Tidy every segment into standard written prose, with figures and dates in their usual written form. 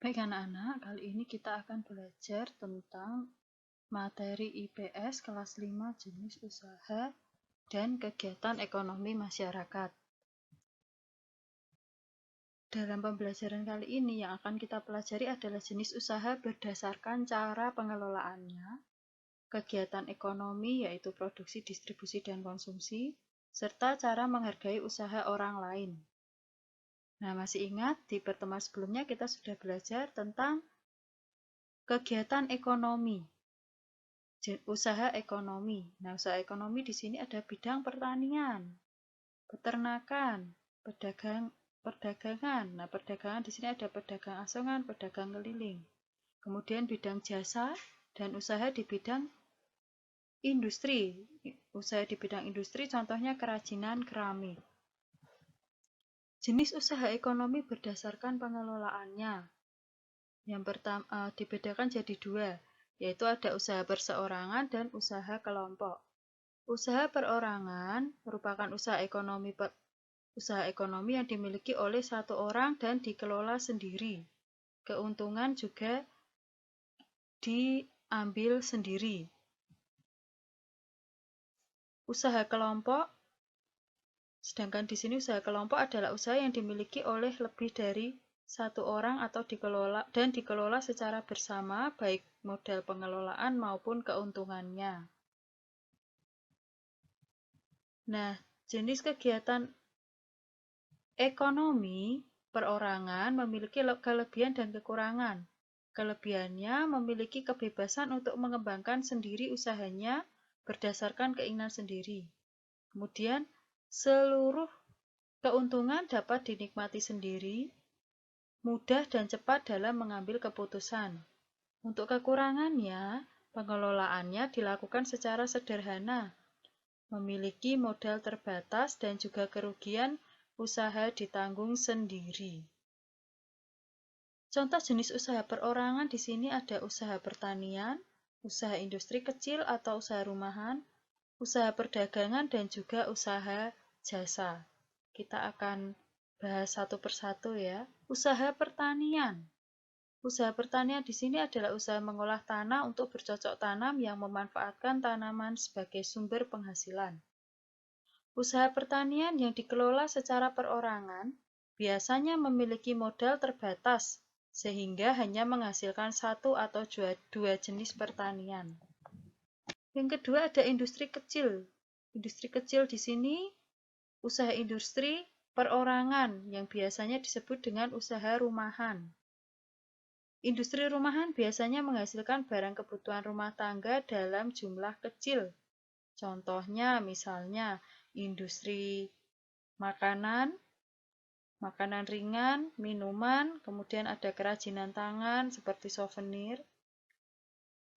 Baik anak-anak, kali ini kita akan belajar tentang materi IPS kelas 5 jenis usaha dan kegiatan ekonomi masyarakat. Dalam pembelajaran kali ini yang akan kita pelajari adalah jenis usaha berdasarkan cara pengelolaannya, kegiatan ekonomi yaitu produksi, distribusi, dan konsumsi, serta cara menghargai usaha orang lain. Nah, masih ingat di pertemuan sebelumnya kita sudah belajar tentang kegiatan ekonomi. Usaha ekonomi. Nah, usaha ekonomi di sini ada bidang pertanian, peternakan, perdagangan. Nah, perdagangan di sini ada pedagang asongan, pedagang keliling. Kemudian bidang jasa dan usaha di bidang industri. Usaha di bidang industri contohnya kerajinan keramik. Jenis usaha ekonomi berdasarkan pengelolaannya. Yang pertama dibedakan jadi dua, yaitu ada usaha perseorangan dan usaha kelompok. Usaha perorangan merupakan usaha ekonomi yang dimiliki oleh satu orang dan dikelola sendiri. Keuntungan juga diambil sendiri. Usaha kelompok, sedangkan di sini usaha kelompok adalah usaha yang dimiliki oleh lebih dari satu orang atau dikelola secara bersama, baik modal pengelolaan maupun keuntungannya. Nah, jenis kegiatan ekonomi perorangan memiliki kelebihan dan kekurangan. Kelebihannya memiliki kebebasan untuk mengembangkan sendiri usahanya berdasarkan keinginan sendiri. Kemudian, seluruh keuntungan dapat dinikmati sendiri, mudah dan cepat dalam mengambil keputusan. Untuk kekurangannya, pengelolaannya dilakukan secara sederhana, memiliki modal terbatas dan juga kerugian usaha ditanggung sendiri. Contoh jenis usaha perorangan di sini ada usaha pertanian, usaha industri kecil atau usaha rumahan, usaha perdagangan, dan juga usaha jasa. Kita akan bahas satu persatu ya. Usaha pertanian. Usaha pertanian di sini adalah usaha mengolah tanah untuk bercocok tanam yang memanfaatkan tanaman sebagai sumber penghasilan. Usaha pertanian yang dikelola secara perorangan biasanya memiliki modal terbatas, sehingga hanya menghasilkan satu atau dua jenis pertanian. Yang kedua ada industri kecil. Industri kecil di sini usaha industri perorangan yang biasanya disebut dengan usaha rumahan. Industri rumahan biasanya menghasilkan barang kebutuhan rumah tangga dalam jumlah kecil. Contohnya misalnya industri makanan, makanan ringan, minuman, kemudian ada kerajinan tangan seperti souvenir,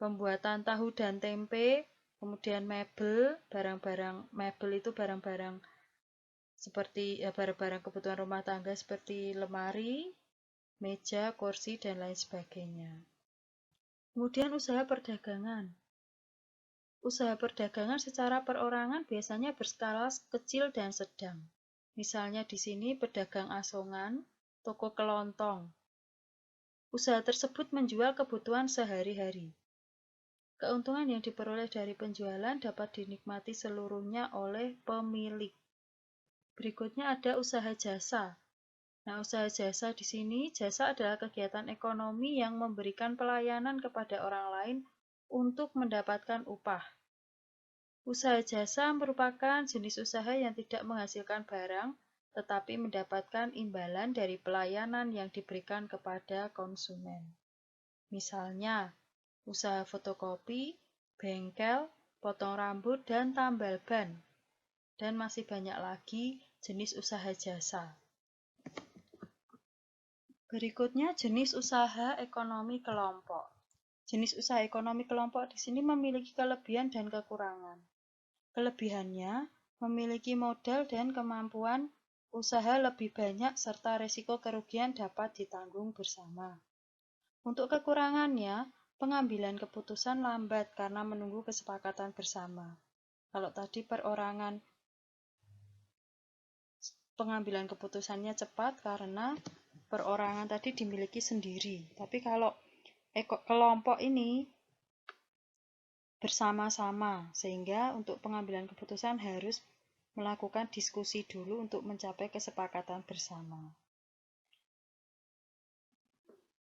pembuatan tahu dan tempe, kemudian mebel, barang-barang mebel itu barang-barang seperti barang-barang kebutuhan rumah tangga seperti lemari, meja, kursi, dan lain sebagainya. Kemudian usaha perdagangan. Usaha perdagangan secara perorangan biasanya berskala kecil dan sedang. Misalnya di sini pedagang asongan, toko kelontong. Usaha tersebut menjual kebutuhan sehari-hari. Keuntungan yang diperoleh dari penjualan dapat dinikmati seluruhnya oleh pemilik. Berikutnya ada usaha jasa. Nah, usaha jasa di sini, jasa adalah kegiatan ekonomi yang memberikan pelayanan kepada orang lain untuk mendapatkan upah. Usaha jasa merupakan jenis usaha yang tidak menghasilkan barang, tetapi mendapatkan imbalan dari pelayanan yang diberikan kepada konsumen. Misalnya, usaha fotokopi, bengkel, potong rambut, dan tambal ban. Dan masih banyak lagi jenis usaha jasa. Berikutnya jenis usaha ekonomi kelompok. Jenis usaha ekonomi kelompok di sini memiliki kelebihan dan kekurangan. Kelebihannya memiliki modal dan kemampuan usaha lebih banyak serta risiko kerugian dapat ditanggung bersama. Untuk kekurangannya, pengambilan keputusan lambat karena menunggu kesepakatan bersama. Kalau tadi perorangan pengambilan keputusannya cepat karena perorangan tadi dimiliki sendiri. Tapi kalau kelompok ini bersama-sama, sehingga untuk pengambilan keputusan harus melakukan diskusi dulu untuk mencapai kesepakatan bersama.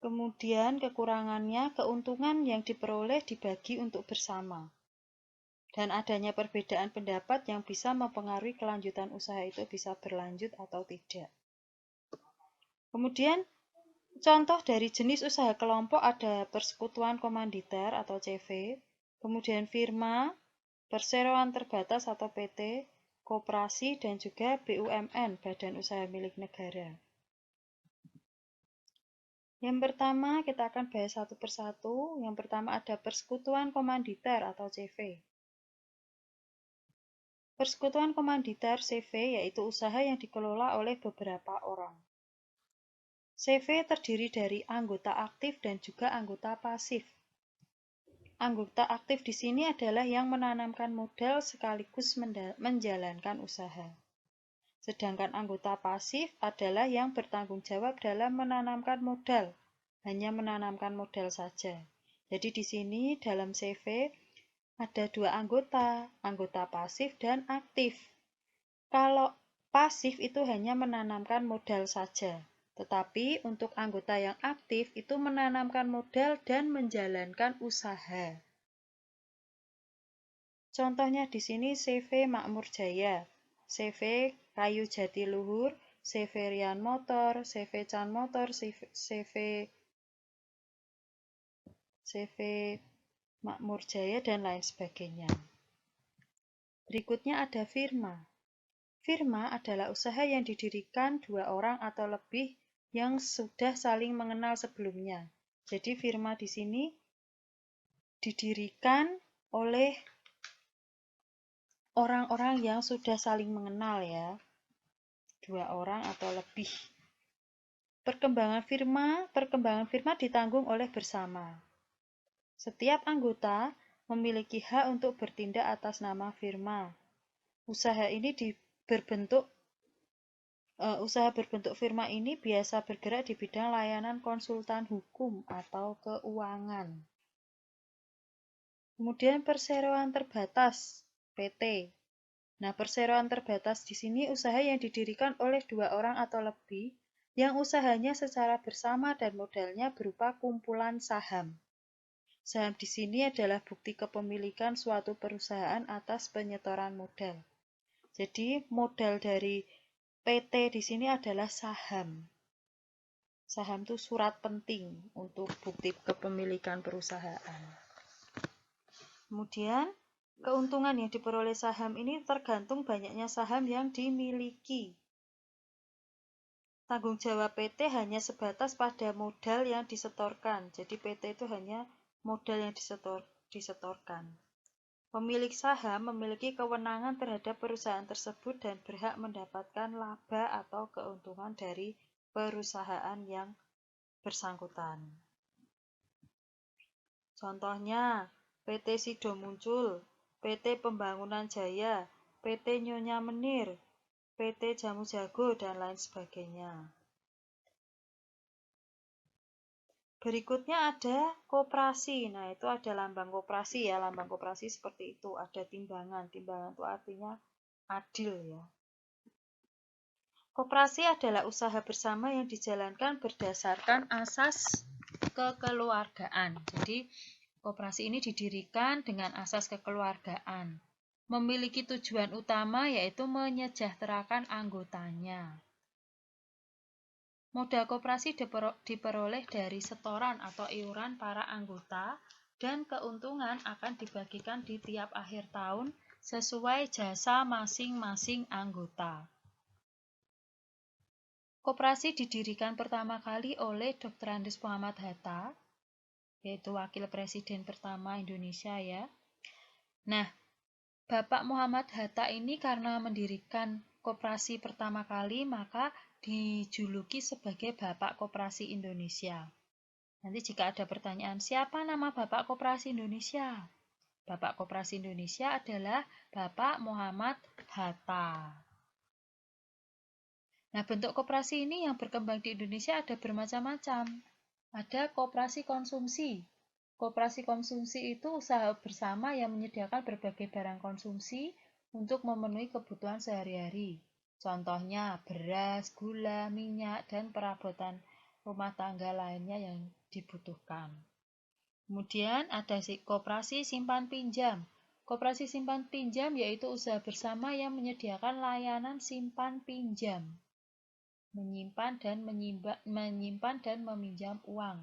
Kemudian kekurangannya, keuntungan yang diperoleh dibagi untuk bersama. Dan adanya perbedaan pendapat yang bisa mempengaruhi kelanjutan usaha itu bisa berlanjut atau tidak. Kemudian contoh dari jenis usaha kelompok ada persekutuan komanditer atau CV, kemudian firma, perseroan terbatas atau PT, koperasi, dan juga BUMN, Badan Usaha Milik Negara. Yang pertama kita akan bahas satu persatu. Yang pertama ada persekutuan komanditer atau CV. Persekutuan komanditer CV yaitu usaha yang dikelola oleh beberapa orang. CV terdiri dari anggota aktif dan juga anggota pasif. Anggota aktif di sini adalah yang menanamkan modal sekaligus menjalankan usaha. Sedangkan anggota pasif adalah yang bertanggung jawab dalam menanamkan modal, hanya menanamkan modal saja. Jadi di sini dalam CV ada dua anggota, anggota pasif dan aktif. Kalau pasif itu hanya menanamkan modal saja, tetapi untuk anggota yang aktif itu menanamkan modal dan menjalankan usaha. Contohnya di sini CV Makmur Jaya, CV Kayu Jati Luhur, CV Rian Motor, CV Chan Motor, CV Makmur Jaya, dan lain sebagainya. Berikutnya ada firma. Firma adalah usaha yang didirikan dua orang atau lebih yang sudah saling mengenal sebelumnya. Jadi firma di sini didirikan oleh orang-orang yang sudah saling mengenal ya. Dua orang atau lebih. Perkembangan firma ditanggung oleh bersama. Setiap anggota memiliki hak untuk bertindak atas nama firma. Usaha berbentuk firma ini biasa bergerak di bidang layanan konsultan hukum atau keuangan. Kemudian perseroan terbatas, PT. Nah, perseroan terbatas di sini usaha yang didirikan oleh dua orang atau lebih yang usahanya secara bersama dan modalnya berupa kumpulan saham. Saham di sini adalah bukti kepemilikan suatu perusahaan atas penyetoran modal. Jadi, modal dari PT di sini adalah saham. Saham itu surat penting untuk bukti kepemilikan perusahaan. Kemudian, keuntungan yang diperoleh saham ini tergantung banyaknya saham yang dimiliki. Tanggung jawab PT hanya sebatas pada modal yang disetorkan. Jadi PT itu hanya modal yang disetorkan. Pemilik saham memiliki kewenangan terhadap perusahaan tersebut dan berhak mendapatkan laba atau keuntungan dari perusahaan yang bersangkutan. Contohnya, PT Sido Muncul, PT Pembangunan Jaya, PT Nyonya Menir, PT Jamu Jago, dan lain sebagainya. Berikutnya ada koperasi. Nah, itu ada lambang koperasi ya. Lambang koperasi seperti itu. Ada timbangan. Timbangan itu artinya adil ya. Koperasi adalah usaha bersama yang dijalankan berdasarkan asas kekeluargaan. Jadi, koperasi ini didirikan dengan asas kekeluargaan. Memiliki tujuan utama yaitu menyejahterakan anggotanya. Modal koperasi diperoleh dari setoran atau iuran para anggota dan keuntungan akan dibagikan di tiap akhir tahun sesuai jasa masing-masing anggota. Koperasi didirikan pertama kali oleh Dr. Andes Muhammad Hatta, yaitu Wakil Presiden pertama Indonesia ya. Nah, Bapak Muhammad Hatta ini karena mendirikan koperasi pertama kali, maka dijuluki sebagai Bapak Koperasi Indonesia. Nanti jika ada pertanyaan, siapa nama Bapak Koperasi Indonesia? Bapak Koperasi Indonesia adalah Bapak Muhammad Hatta. Nah, bentuk koperasi ini yang berkembang di Indonesia ada bermacam-macam. Ada koperasi konsumsi. Koperasi konsumsi itu usaha bersama yang menyediakan berbagai barang konsumsi untuk memenuhi kebutuhan sehari-hari. Contohnya beras, gula, minyak, dan perabotan rumah tangga lainnya yang dibutuhkan. Kemudian ada koperasi simpan pinjam. Koperasi simpan pinjam yaitu usaha bersama yang menyediakan layanan simpan pinjam, menyimpan dan meminjam uang.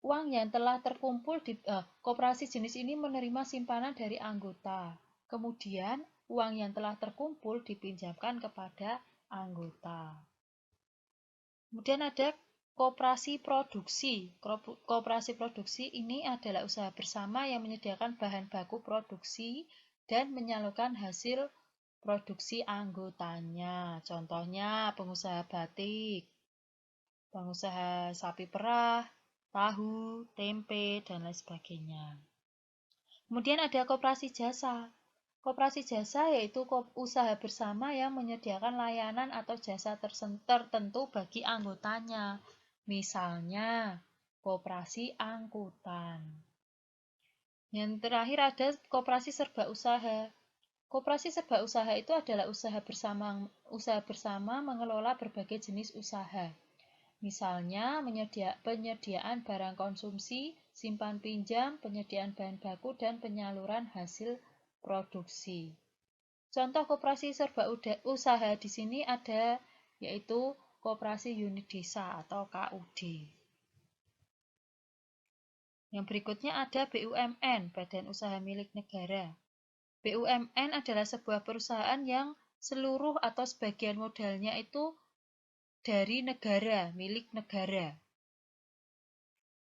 Uang yang telah terkumpul di koperasi jenis ini menerima simpanan dari anggota. Kemudian, uang yang telah terkumpul dipinjamkan kepada anggota. Kemudian ada koperasi produksi. Koperasi produksi ini adalah usaha bersama yang menyediakan bahan baku produksi dan menyalurkan hasil produksi anggotanya. Contohnya pengusaha batik, pengusaha sapi perah, tahu, tempe, dan lain sebagainya. Kemudian ada koperasi jasa. Koperasi jasa yaitu usaha bersama yang menyediakan layanan atau jasa tertentu bagi anggotanya. Misalnya, koperasi angkutan. Yang terakhir ada koperasi serba usaha. Koperasi serba usaha itu adalah usaha bersama mengelola berbagai jenis usaha. Misalnya, penyediaan barang konsumsi, simpan pinjam, penyediaan bahan baku, dan penyaluran hasil produksi. Contoh koperasi serba usaha di sini ada yaitu Koperasi Unit Desa atau KUD. Yang berikutnya ada BUMN, Badan Usaha Milik Negara. BUMN adalah sebuah perusahaan yang seluruh atau sebagian modalnya itu dari negara, milik negara.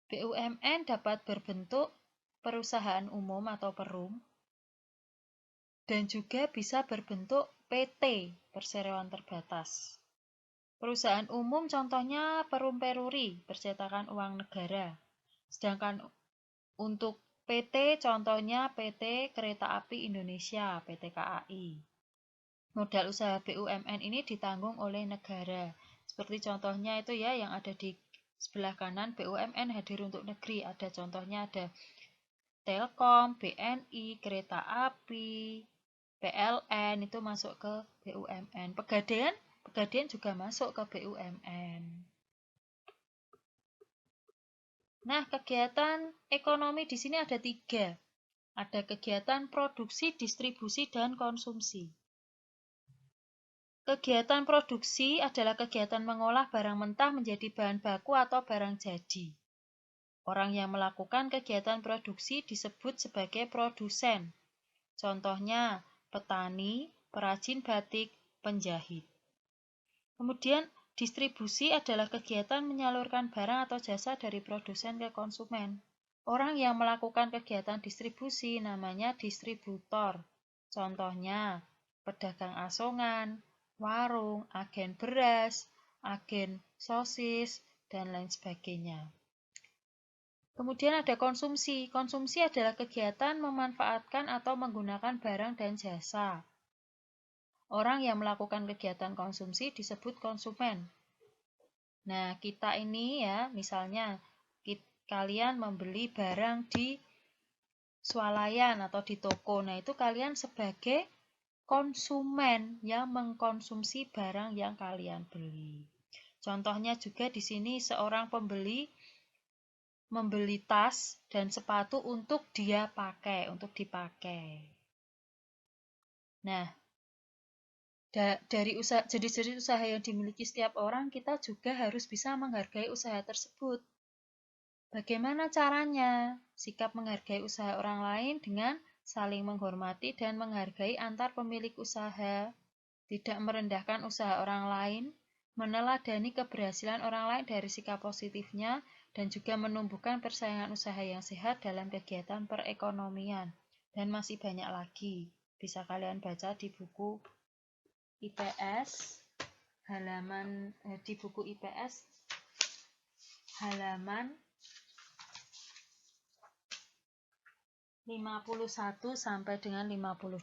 BUMN dapat berbentuk perusahaan umum atau perum, dan juga bisa berbentuk PT, perseroan terbatas. Perusahaan umum contohnya Perum Peruri, percetakan uang negara. Sedangkan untuk PT contohnya PT Kereta Api Indonesia, PT KAI. Modal usaha BUMN ini ditanggung oleh negara. Seperti contohnya itu ya yang ada di sebelah kanan, BUMN hadir untuk negeri. Ada contohnya ada Telkom, BNI, Kereta Api, PLN itu masuk ke BUMN. Pegadaian juga masuk ke BUMN. Nah, kegiatan ekonomi di sini ada 3. Ada kegiatan produksi, distribusi, dan konsumsi. Kegiatan produksi adalah kegiatan mengolah barang mentah menjadi bahan baku atau barang jadi. Orang yang melakukan kegiatan produksi disebut sebagai produsen. Contohnya, petani, perajin batik, penjahit. Kemudian, distribusi adalah kegiatan menyalurkan barang atau jasa dari produsen ke konsumen. Orang yang melakukan kegiatan distribusi namanya distributor. Contohnya, pedagang asongan, warung, agen beras, agen sosis, dan lain sebagainya. Kemudian ada konsumsi. Konsumsi adalah kegiatan memanfaatkan atau menggunakan barang dan jasa. Orang yang melakukan kegiatan konsumsi disebut konsumen. Nah, kita ini ya, misalnya kalian membeli barang di swalayan atau di toko. Nah, itu kalian sebagai konsumen yang mengkonsumsi barang yang kalian beli. Contohnya juga di sini seorang pembeli membeli tas dan sepatu untuk dia pakai, untuk dipakai. Nah, dari jenis-jenis usaha yang dimiliki setiap orang, kita juga harus bisa menghargai usaha tersebut. Bagaimana caranya? Sikap menghargai usaha orang lain dengan saling menghormati dan menghargai antar pemilik usaha, tidak merendahkan usaha orang lain, meneladani keberhasilan orang lain dari sikap positifnya, dan juga menumbuhkan persaingan usaha yang sehat dalam kegiatan perekonomian. Dan masih banyak lagi. Bisa kalian baca di buku IPS halaman 51 sampai dengan 52.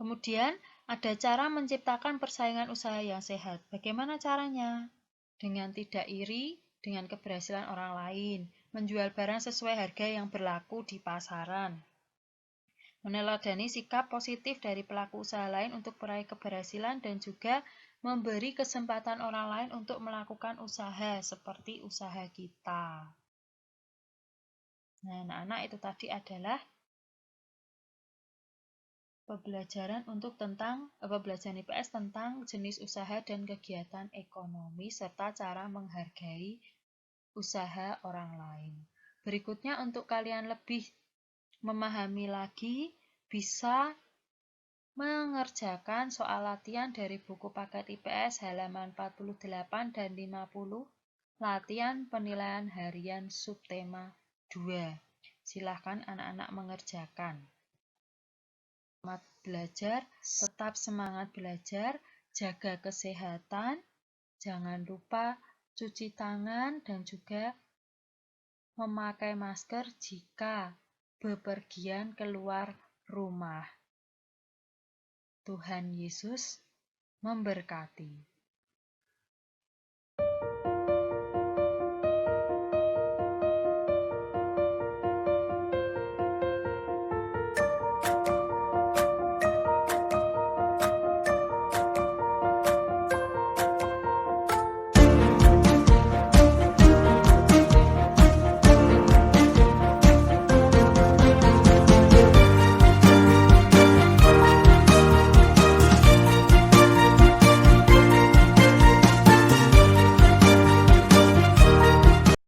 Kemudian Ada cara menciptakan persaingan usaha yang sehat. Bagaimana caranya? Dengan tidak iri dengan keberhasilan orang lain, menjual barang sesuai harga yang berlaku di pasaran, meneladani sikap positif dari pelaku usaha lain untuk meraih keberhasilan dan juga memberi kesempatan orang lain untuk melakukan usaha seperti usaha kita. Nah, anak-anak, itu tadi adalah pembelajaran IPS tentang jenis usaha dan kegiatan ekonomi serta cara menghargai usaha orang lain. Berikutnya, untuk kalian lebih memahami lagi, bisa mengerjakan soal latihan dari buku paket IPS halaman 48 dan 50, latihan penilaian harian subtema 2. Silahkan anak-anak mengerjakan. Selamat belajar, tetap semangat belajar, jaga kesehatan, jangan lupa cuci tangan dan juga memakai masker jika bepergian keluar rumah. Tuhan Yesus memberkati.